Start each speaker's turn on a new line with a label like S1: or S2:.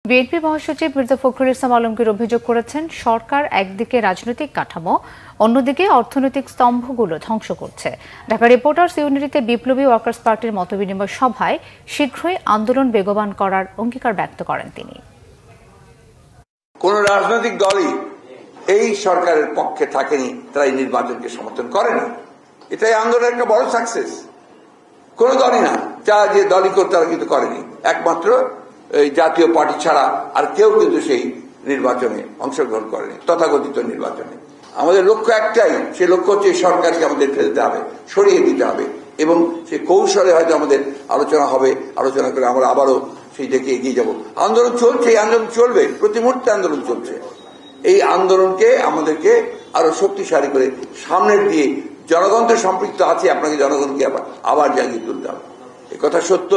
S1: BNP মহাসচিব মির্জা ফখরুল ইসলাম আলমগীর অভিযোগ করেছেন, সরকার একদিকে রাজনৈতিক কাঠামো, অন্যদিকে অর্থনৈতিক স্তম্ভগুলো ধ্বংস করছে। ঢাকা রিপোর্টার্স ইউনিটিতে বিপ্লবী ওয়ার্কার্স পার্টির মতবিনিময় সভায় শীঘ্রই আন্দোলন বেগবান করার অঙ্গীকার ব্যক্ত করেন তিনি।
S2: কোন রাজনৈতিক দলই এই সরকারের পক্ষে থাকেনি, তারা এই নির্বাচনকে সমর্থন করে না। এটাই আন্দোলনের একটা বড় সাকসেস। কোন দলই না, যা যে দলই করতে তারা কিন্তু করেনি। একমাত্র এই জাতীয় পার্টি ছাড়া আর কেউ কিন্তু সেই নির্বাচনে অংশগ্রহণ করেনি, তথাকথিত নির্বাচনে। আমাদের লক্ষ্য একটাই, সে লক্ষ্য হচ্ছে সরকারকে আমাদের ফেলতে হবে, সরিয়ে দিতে হবে, এবং সে কৌশলে হয়তো আমাদের আলোচনা হবে, আলোচনা করে আমরা আবারও সেই দিকে এগিয়ে যাব। আন্দোলন চলছে, এই আন্দোলন চলবে, প্রতি মুহূর্তে আন্দোলন চলছে। এই আন্দোলনকে আমাদেরকে আরো শক্তিশালী করে সামনের দিয়ে জনগণ তো সম্পৃক্ত আছে, আপনাকে জনগণকে আবার জাগিয়ে তুলতে হবে। এ কথা সত্য।